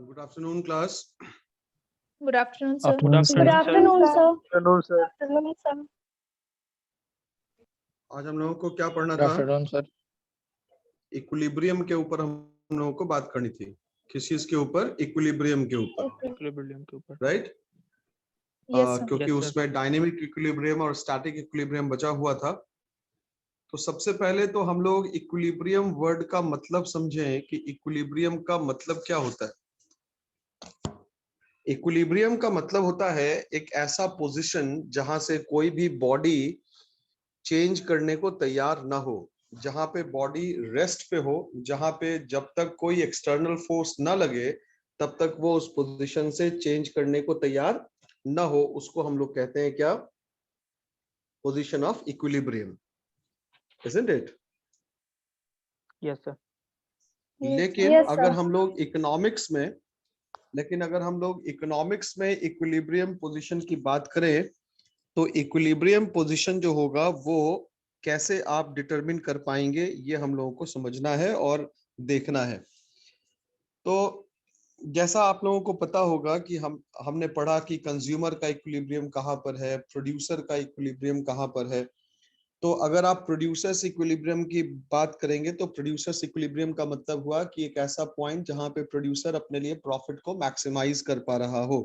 Good afternoon, class. Good afternoon, sir. Good afternoon, sir. Afternoon, sir. Afternoon, sir. आज हम लोगों को क्या पढ़ना Good था? afternoon, sir. इक्विलिब्रियम के ऊपर हम लोगों को बात करनी थी। किस चीज के ऊपर? इक्विलिब्रियम के ऊपर, Equilibrium के ऊपर. राइट? Yes, sir. क्योंकि Yes, sir. उसमें डायनेमिक इक्विलिब्रियम और स्टैटिक इक्विलिब्रियम बचा हुआ था। तो सबसे पहले तो हम लोग इक्विलिब्रियम वर्ड का मतलब समझें कि इक्विलिब्रियम का मतलब क्या होता है। इक्विलिब्रियम का मतलब होता है एक ऐसा पोजीशन जहां से कोई भी बॉडी चेंज करने को तैयार ना हो, जहां पे बॉडी रेस्ट पे हो, जहां पे जब तक कोई एक्सटर्नल फोर्स ना लगे तब तक वो उस पोजीशन से चेंज करने को तैयार ना हो, उसको हम लोग कहते हैं क्या? Position of equilibrium, isn't it? Yes, sir. लेकिन Yes, अगर sir. हम लोग इकोनॉमिक्स में इक्विलिब्रियम पोजीशन की बात करें तो इक्विलिब्रियम पोजीशन जो होगा वो कैसे आप डिटरमिन कर पाएंगे, ये हम लोगों को समझना है और देखना है। तो जैसा आप लोगों को पता होगा कि हमने पढ़ा कि कंज्यूमर का इक्विलिब्रियम कहाँ पर है, प्रोड्यूसर का इक्विलिब्रियम कहाँ पर है। तो अगर आप प्रोड्यूसर्स इक्विलिब्रियम की बात करेंगे तो प्रोड्यूसर्स इक्विलिब्रियम का मतलब हुआ कि एक ऐसा पॉइंट जहां पे प्रोड्यूसर अपने लिए प्रॉफिट को मैक्सिमाइज कर पा रहा हो।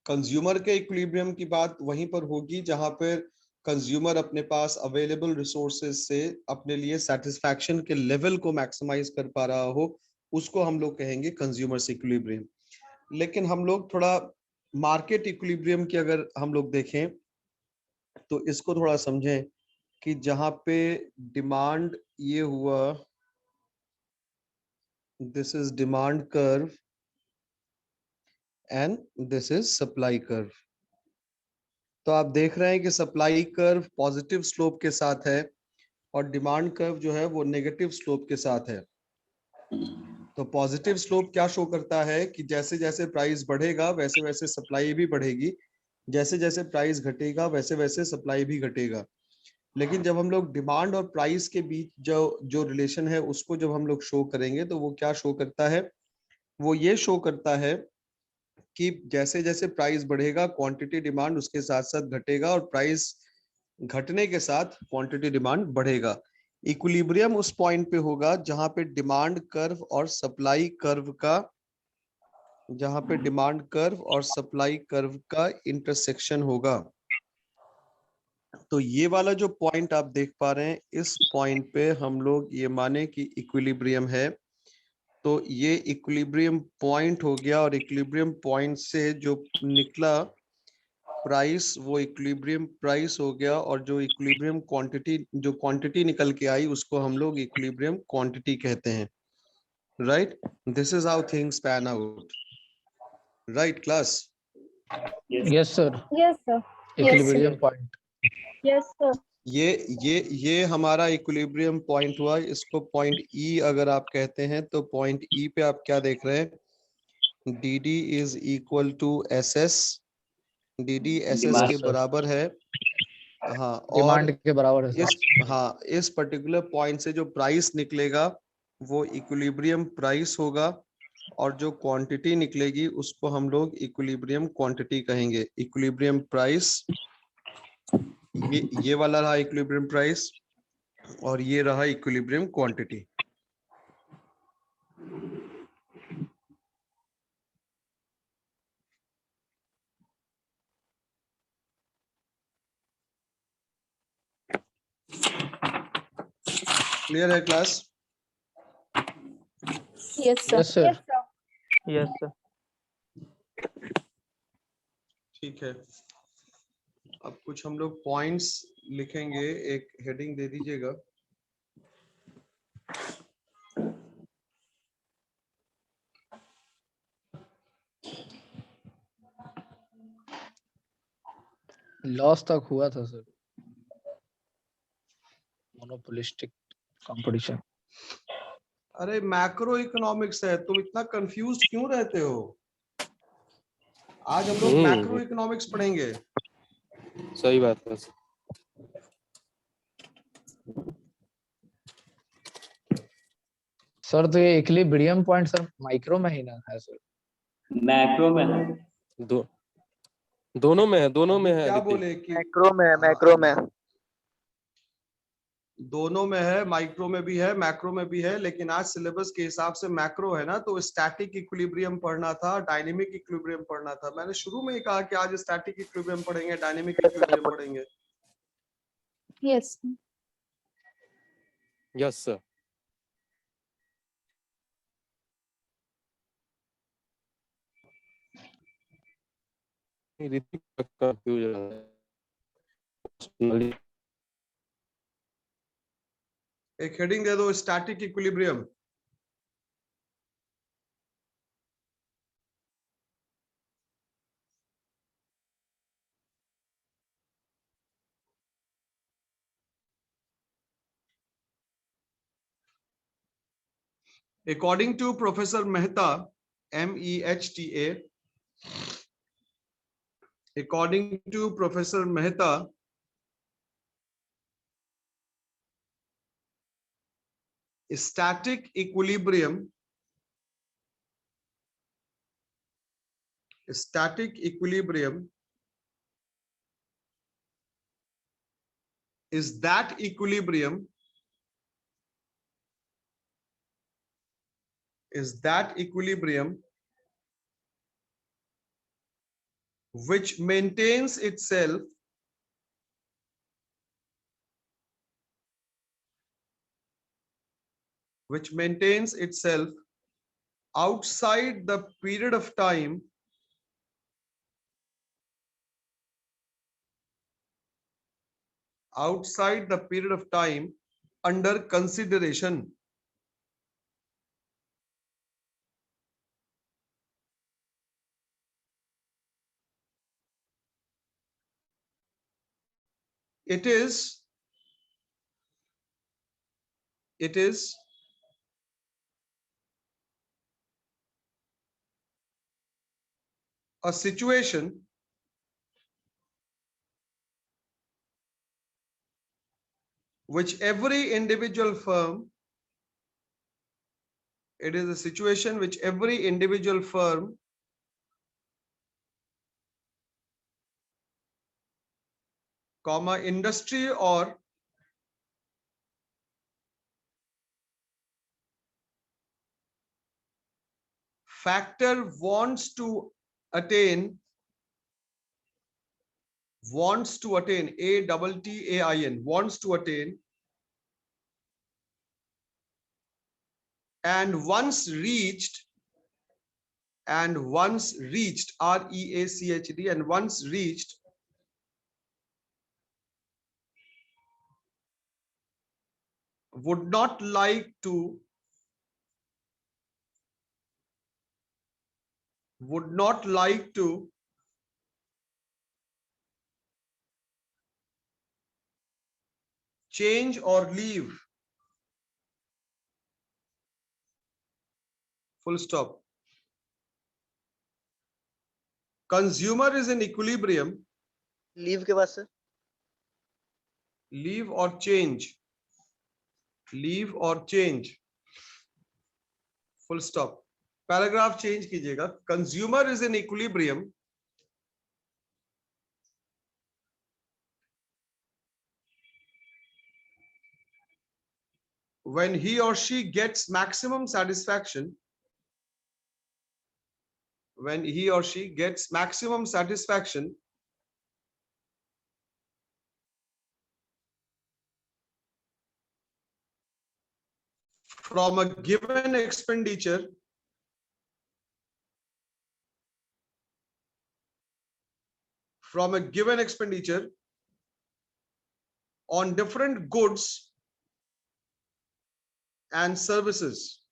कंज्यूमर के इक्विलिब्रियम की बात वहीं पर होगी जहां पर कंज्यूमर अपने पास अवेलेबल रिसोर्सेज से अपने लिए सेटिस्फैक्शन के लेवल को मैक्सिमाइज कर पा रहा हो, उसको हम लोग कहेंगे कंज्यूमर्स इक्विलिब्रियम। लेकिन हम लोग थोड़ा मार्केट इक्विलिब्रियम की अगर हम लोग देखें तो इसको थोड़ा समझें कि जहां पे डिमांड ये हुआ, this is demand curve and this is supply curve. तो आप देख रहे हैं कि सप्लाई कर्व पॉजिटिव स्लोप के साथ है और डिमांड कर्व जो है वो नेगेटिव स्लोप के साथ है। तो पॉजिटिव स्लोप क्या शो करता है कि जैसे जैसे प्राइस बढ़ेगा वैसे वैसे सप्लाई भी बढ़ेगी, जैसे जैसे प्राइस घटेगा वैसे वैसे सप्लाई भी घटेगा। लेकिन जब हम लोग डिमांड और प्राइस के बीच जो रिलेशन है उसको जब हम लोग शो करेंगे तो वो क्या शो करता है? वो ये शो करता है कि जैसे जैसे प्राइस बढ़ेगा क्वांटिटी डिमांड उसके साथ साथ घटेगा और प्राइस घटने के साथ क्वांटिटी डिमांड बढ़ेगा। इक्विलिब्रियम उस पॉइंट पे होगा जहां पे डिमांड कर्व और सप्लाई कर्व का इंटरसेक्शन होगा। तो ये वाला जो पॉइंट आप देख पा रहे हैं, इस पॉइंट पे हम लोग ये माने कि इक्विलिब्रियम है। तो ये इक्विलिब्रियम पॉइंट हो गया और इक्विलिब्रियम पॉइंट से जो निकला प्राइस वो इक्विलिब्रियम प्राइस हो गया और जो इक्विलिब्रियम क्वांटिटी निकल के आई उसको हम लोग इक्विलिब्रियम क्वांटिटी कहते हैं, right? This is how things pan out, right class? Yes, sir. Yes, sir. Equilibrium point. Yes, sir. ये हमारा इक्विलिब्रियम पॉइंट हुआ। इसको पॉइंट ई अगर आप कहते हैं तो पॉइंट ई पे आप क्या देख रहे हैं? dd is equal to SS, dd SS के बराबर है। हाँ, और Demand के बराबर है सर. इस पर्टिकुलर पॉइंट से जो प्राइस निकलेगा वो इक्विलिब्रियम प्राइस होगा और जो क्वांटिटी निकलेगी उसको हम लोग इक्विलिब्रियम क्वांटिटी कहेंगे। इक्विलिब्रियम प्राइस ये वाला रहा इक्विलिब्रियम प्राइस और ये रहा इक्विलिब्रियम क्वांटिटी। क्लियर है class? Yes, sir. Yes, sir. Yes, sir. Yes, sir. ठीक है, अब कुछ हम लोग पॉइंट्स लिखेंगे, एक हेडिंग दे दीजिएगा। लॉस तक हुआ था सर. Monopolistic competition. अरे मैक्रो इकोनॉमिक्स है, तुम इतना कंफ्यूज क्यों रहते हो? आज हम लोग मैक्रो इकोनॉमिक्स पढ़ेंगे। सही बात है। सर तो ये इक्विलिब्रियम पॉइंट सर माइक्रो में ही ना है सर? मैक्रो में है। दोनों में है, दोनों में है क्या आदित्य। बोले कि मैक्रो में है, हाँ, मैक्रो में। दोनों में है, माइक्रो में भी है, मैक्रो में भी है, लेकिन आज सिलेबस के हिसाब से मैक्रो है ना, तो स्टैटिक इक्विलिब्रियम पढ़ना था, डायनेमिक इक्विलिब्रियम पढ़ना था। मैंने शुरू में ही कहा कि आज स्टैटिक इक्विलिब्रियम पढ़ेंगे, डायनेमिक इक्विलिब्रियम पढ़ेंगे। Yes. Yes sir. कंफ्यूज है। एक हेडिंग दे दो, static equilibrium. According to Professor Mehta, MEHTA, according to Professor Mehta, static equilibrium is that equilibrium which maintains itself outside the period of time under consideration. It is a situation which every individual firm comma industry or factor wants to attain ATTAIN wants to attain and once reached REACHD and once reached would not like to change or leave. Full stop. Consumer is in equilibrium. Leave के बाद sir? Leave or change. Full stop. Paragraph change कीजिएगा. Consumer is in equilibrium when he or she gets maximum satisfaction from a given expenditure on different goods and services.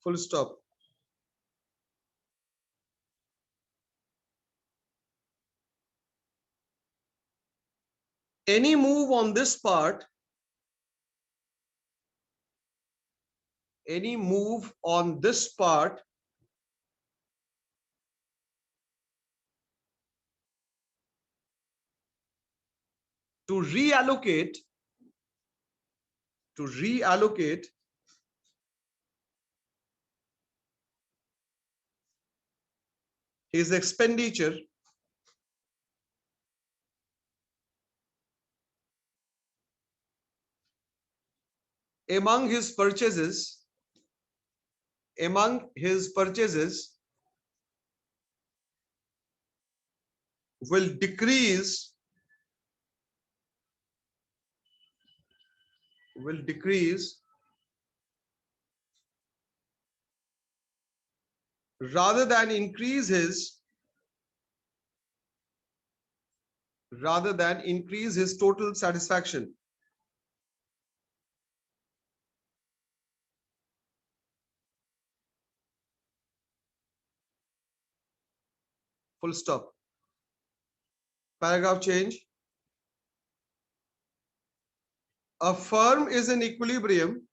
Full stop. Any move on this part to reallocate his expenditure among his purchases will decrease rather than increase his total satisfaction. Full stop. Paragraph change. A firm is in equilibrium.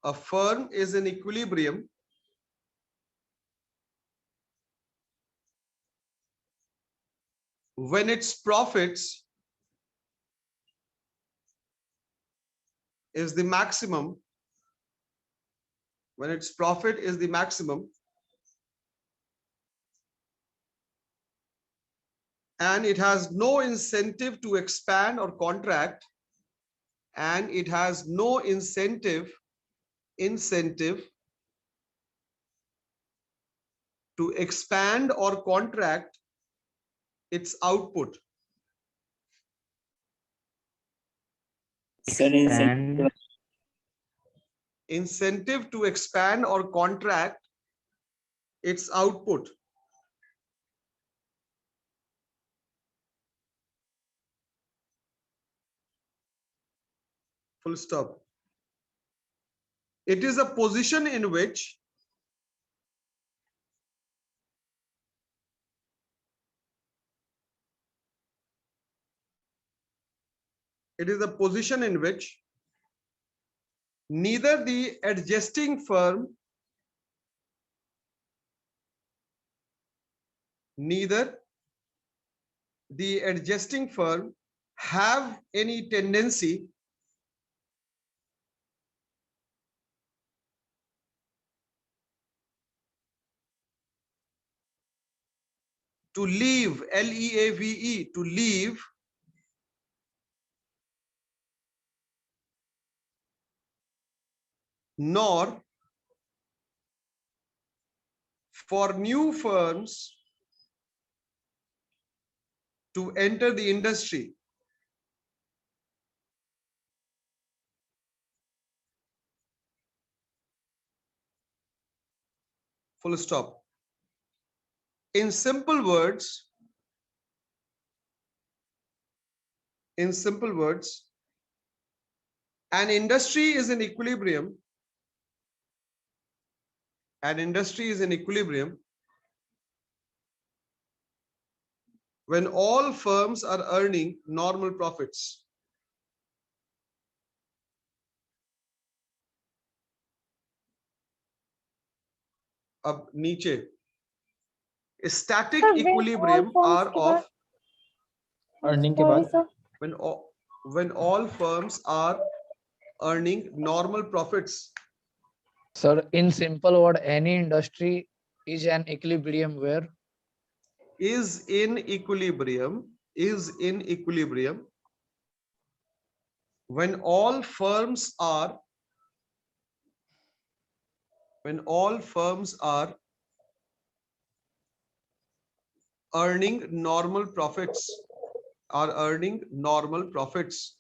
A firm is in equilibrium when its profits is the maximum, when its profit is the maximum, and it has no incentive to expand or contract, and it has no incentive to expand or contract its output. Sir, Incentive to expand or contract its output. Full stop. It is a position in which neither the adjusting firm have any tendency to leave, L-E-A-V-E, to leave nor for new firms to enter the industry. Full stop. In simple words, an industry is in equilibrium. When all firms are earning normal profits. अब नीचे static equilibrium are of earning के बाद when all firms are earning normal profits. Sir, in simple word, any industry is an equilibrium where is in equilibrium when all firms are earning normal profits,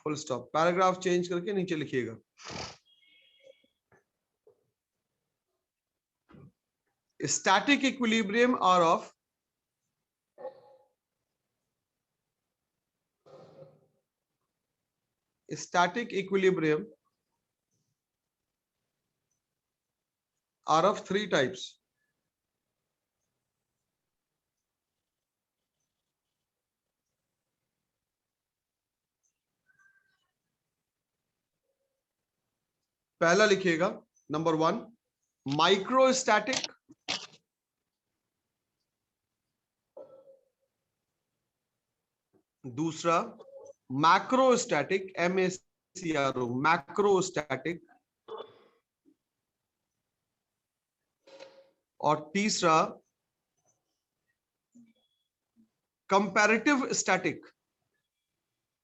full stop. Paragraph change करके नीचे लिखिएगा. Static equilibrium are of three types. पहला लिखिएगा number 1 माइक्रोस्टैटिक, दूसरा मैक्रोस्टैटिक, MACRO, मैक्रोस्टैटिक, और तीसरा comparative static,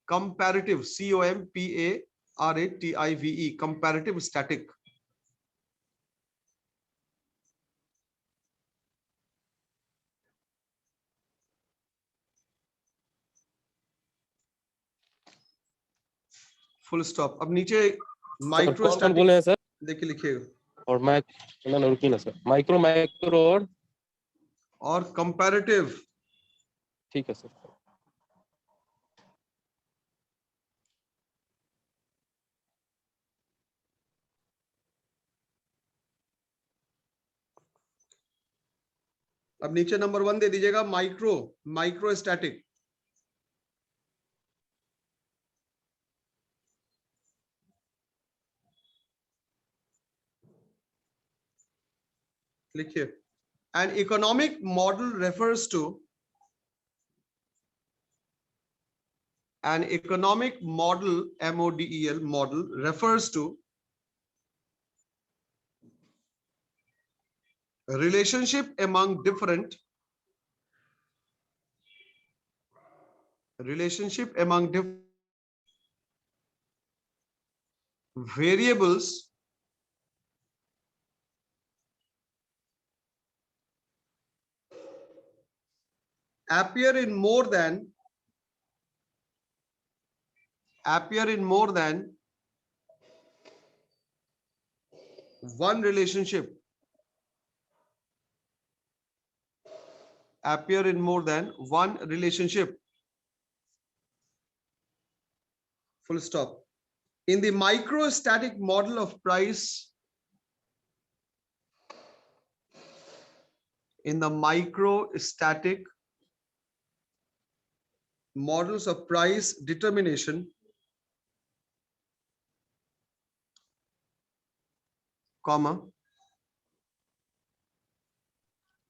comparative, COMPARATIVE, comparative static. Full stop. अब नीचे माइक्रो कौन बोले हैं सर? देखिए लिखिएगा, और रुकिए ना सर, माइक्रो माइक्रो और कंपैरेटिव। ठीक है सर। अब नीचे नंबर 1 दे दीजिएगा, माइक्रो, माइक्रोस्टैटिक। लिखिए, an economic model refers to, an economic model, MODEL, model refers to relationship among different, relationship among variables appear in more than one relationship, appear in more than one relationship, full stop. In the microstatic model of price, in the microstatic models of price determination, comma,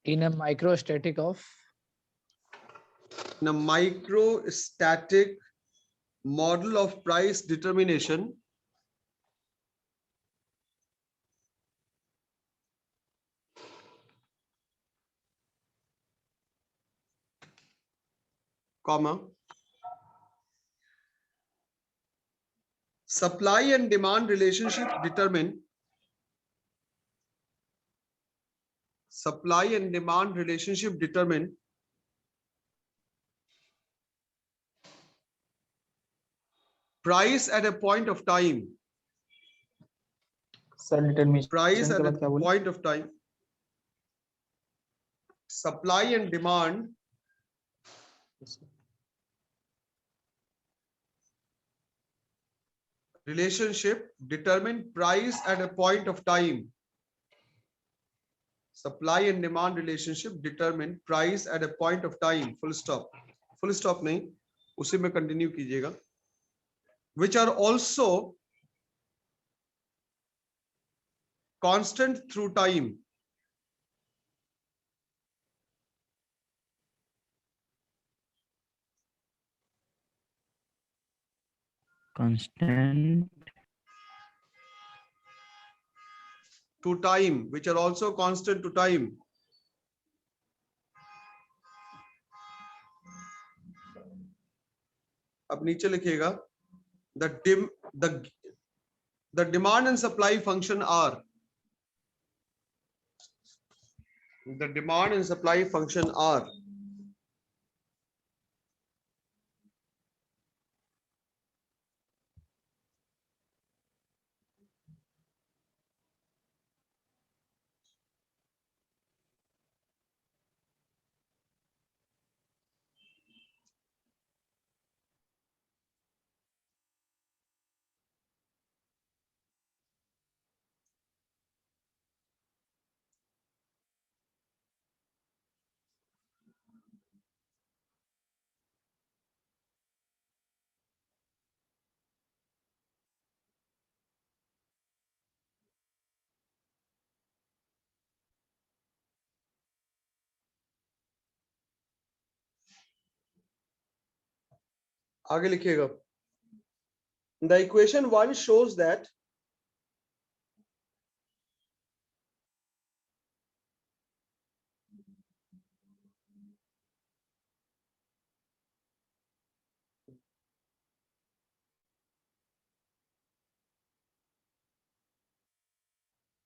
in a microstatic of, in a microstatic model of price determination, comma, supply and demand relationship determine, supply and demand relationship determine price at a point of time, sir determination price के at a बाद क्या बोले? point of time, supply and demand relationship determine price at a point of time, supply and demand relationship determine price at a point of time, full stop, full stop नहीं, उसी में continue कीजिएगा, which are also constant through time, constant to time, which are also constant to time. अब नीचे लिखिएगा, the demand and supply function are, the demand and supply function are आगे लिखिएगा. The equation 1 shows that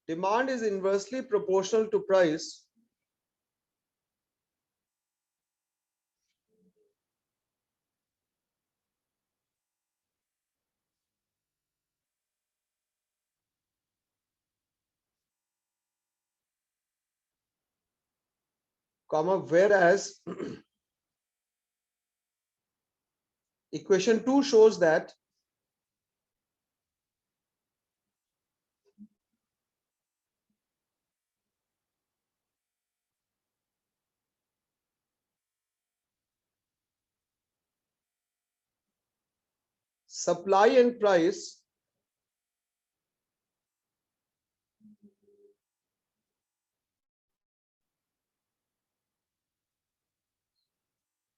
demand is inversely proportional to price comma whereas equation 2 shows that supply and price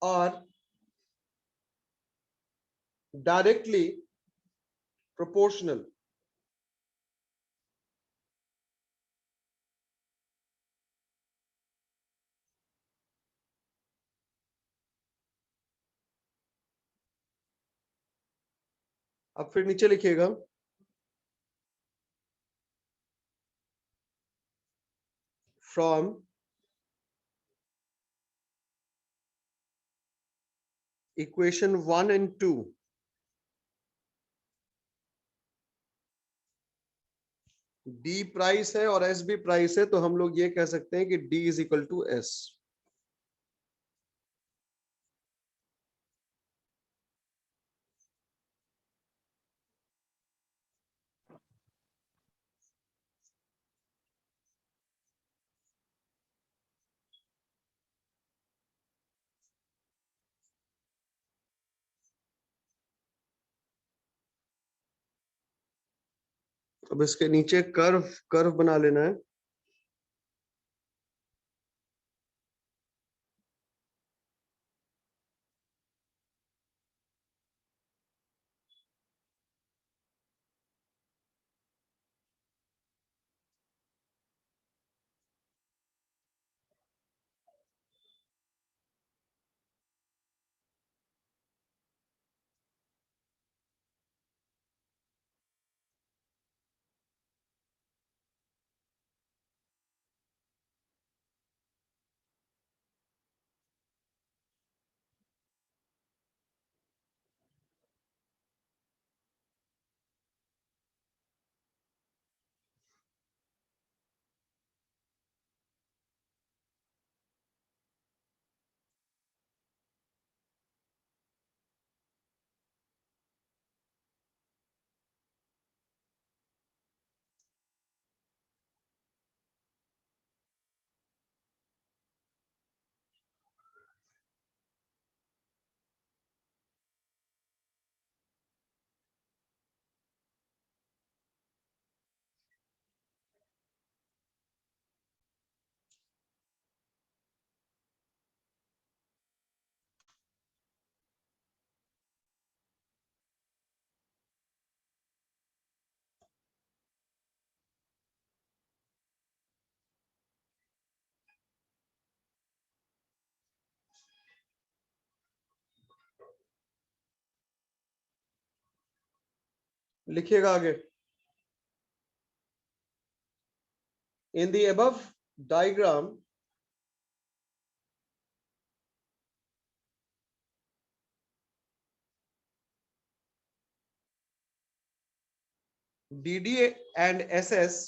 are directly proportional. अब फिर नीचे लिखिएगा from equation 1 and 2 D price है और S भी price है, तो हम लोग ये कह सकते हैं कि D is equal to S. अब इसके नीचे कर्व बना लेना है. लिखिएगा आगे. In the above diagram, DD and SS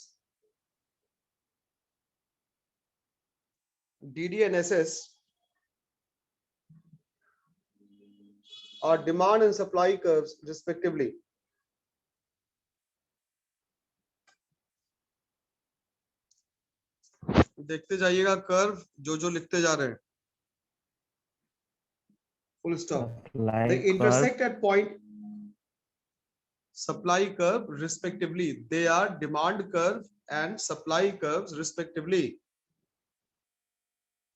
are demand and supply curves respectively. देखते जाइएगा कर्व जो लिखते जा रहे हैं. Full stop. They intersect at point supply curve respectively. They are demand curve and supply curves respectively.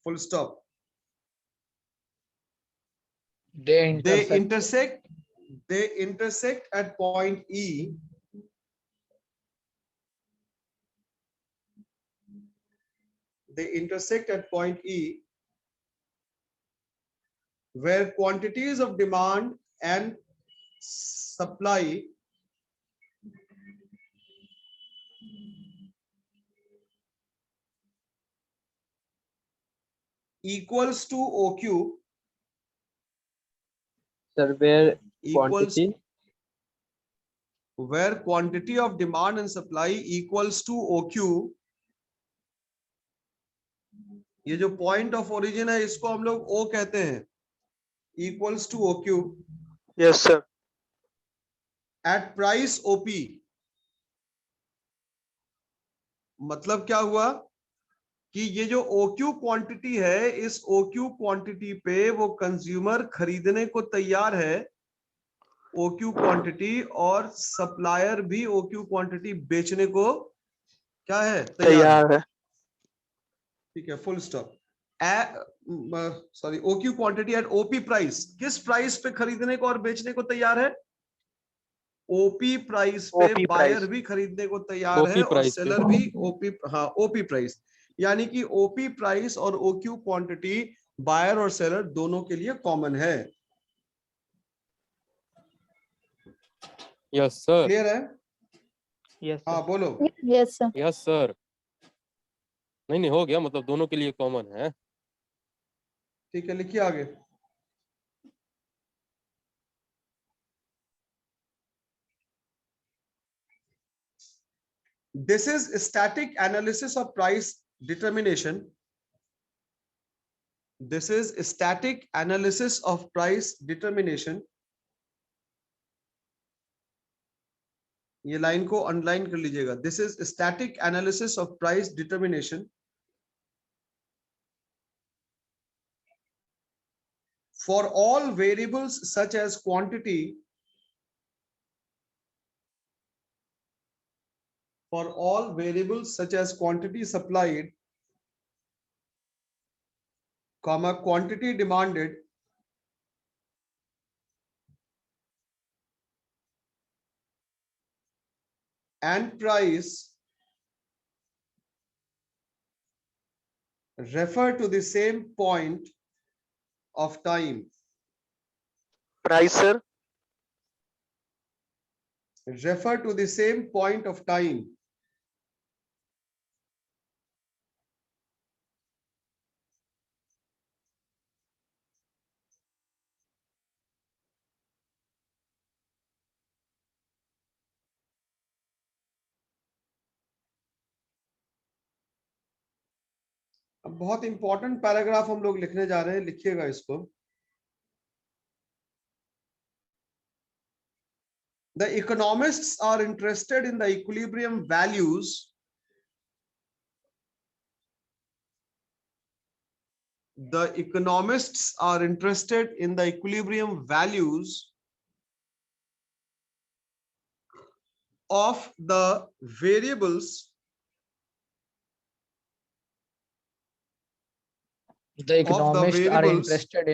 Full stop. They They intersect. intersect at point E. They intersect at point E, where quantities of demand and supply equals to OQ Sir, where equals quantity? where quantity of demand and supply equals to OQ. ये जो point of origin है इसको हम लोग O कहते हैं, equals to OQ Yes, sir. at price OP. मतलब क्या हुआ कि ये जो OQ क्वांटिटी है, इस OQ क्वांटिटी पे वो कंज्यूमर खरीदने को तैयार है, OQ क्वांटिटी, और सप्लायर भी OQ क्वांटिटी बेचने को क्या है, तैयार है। ठीक है, full stop. Sorry, OQ quantity eight OP price, किस प्राइस पे खरीदने को और बेचने को तैयार है? OP प्राइस पे बायर भी खरीदने को तैयार है और सेलर भी OP, हाँ OP प्राइस, यानी कि OP प्राइस और OQ क्वांटिटी बायर और सेलर दोनों के लिए कॉमन है। Yes sir. क्लियर है? Yes, sir. हाँ बोलो। Yes, sir. Yes sir. नहीं हो गया, मतलब दोनों के लिए कॉमन है। ठीक है, लिखिए आगे। This is static analysis of price determination. This is static analysis of price determination. ये लाइन को अंडरलाइन कर लीजिएगा। This is static analysis of price determination for all variables such as quantity, for all variables such as quantity supplied, comma quantity demanded, and price refer to the same point of time. Price, sir. Refer to the same point of time. अब बहुत important paragraph हम लोग लिखने जा रहे हैं, लिखिएगा इसको। The economists are interested in the equilibrium values. The economists are interested in the equilibrium values of the variables. The economists are variables interested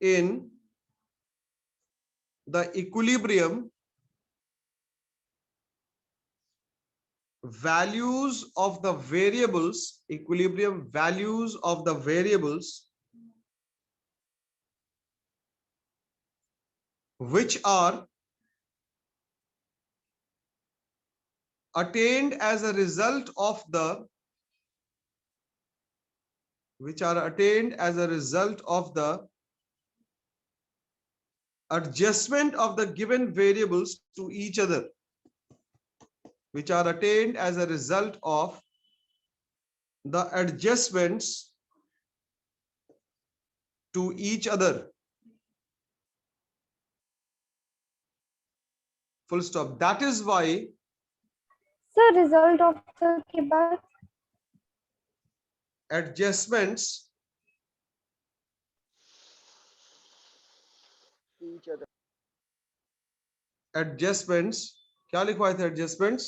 in the equilibrium values of the variables, equilibrium values of the variables which are attained as a result of the adjustment of the given variables to each other, which are attained as a result of the adjustments to each other. Full stop. That is why Sir, result of the के बाद adjustments Each other. क्या लिखवाए थे? adjustments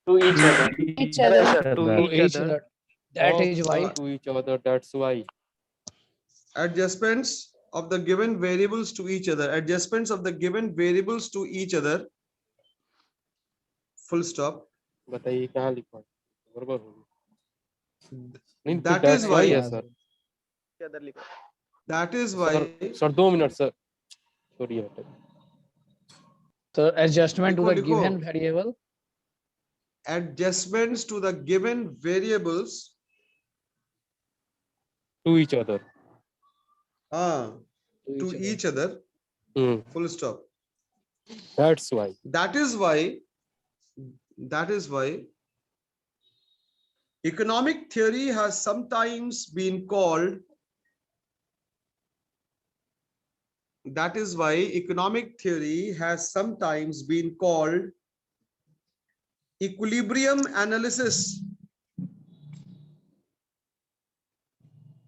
To each other. Each other. To to each each other. other. That is why. To each other. That's why. adjustments of the given variables to each other, adjustments of the given variables to each other, full stop. बताइए कहाँ लिखा है? गड़बड़ होगी। नहीं, That that's is why why, है sir. क्या इधर लिखा? that is why, sir 2 minute sir, छोड़िए हटे। So adjustment to लिखो, the लिखो। given variable. adjustments to the given variables To each other. to each other, full stop. That's why. That is why economic theory has sometimes been called, that is why economic theory has sometimes been called equilibrium analysis.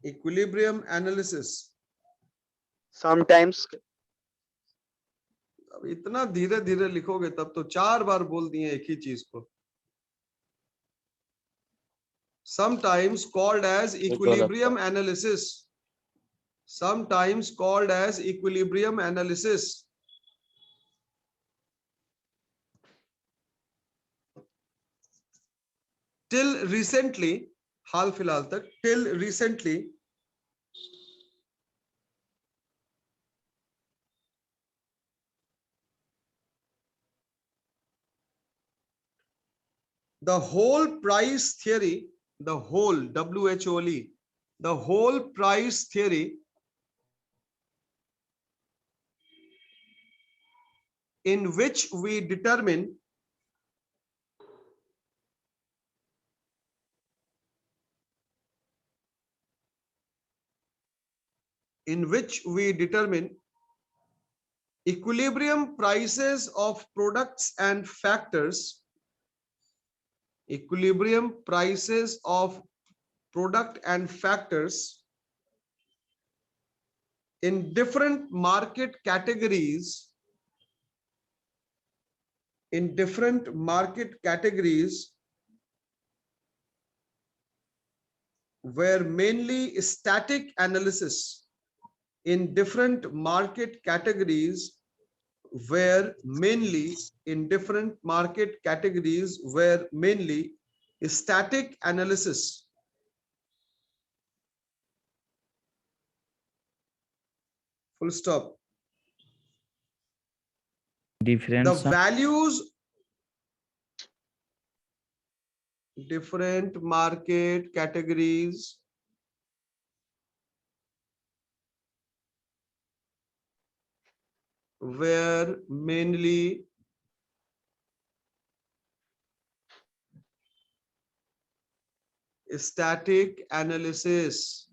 Equilibrium analysis. Sometimes. अब इतना धीरे धीरे लिखोगे तब तो 4 बार बोल दिए एक ही चीज को। Sometimes called as equilibrium analysis. Sometimes called as equilibrium analysis. Till recently, हाल फिलहाल तक, till recently, the whole price theory, the whole, WHOLE, the whole price theory in which we determine equilibrium prices of products and factors, equilibrium prices of product and factors in different market categories, in different market categories were mainly static analysis, in different market categories were mainly, in different market categories were mainly static analysis. Full stop. Difference. The values, different market categories were mainly static analysis,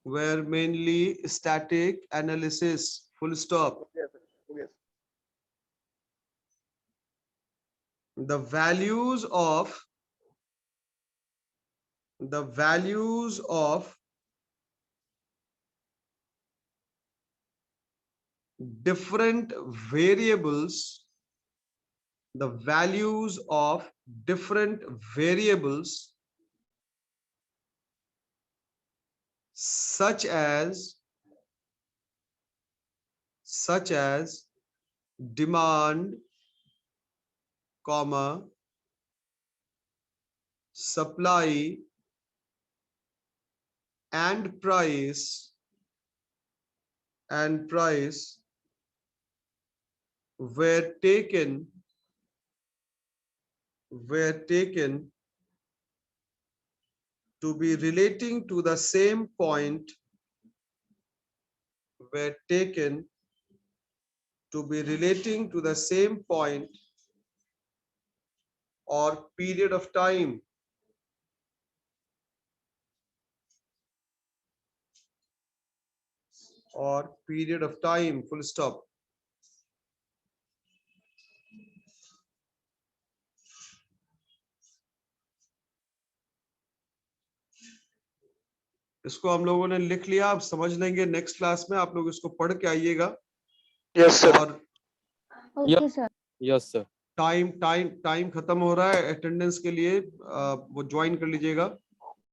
were mainly static analysis. Full stop. Yes. The values of different variables, the values of different variables such as demand, comma, supply and price were taken to be relating to the same point, were taken to be relating to the same point or period of time, or period of time, full stop. इसको हम लोगों ने लिख लिया, आप समझ लेंगे next class में, आप लोग इसको पढ़ के आइएगा। Yes sir. और Okay, sir. Yes sir. Time खत्म हो रहा है, अटेंडेंस के लिए वो ज्वाइन कर लीजिएगा।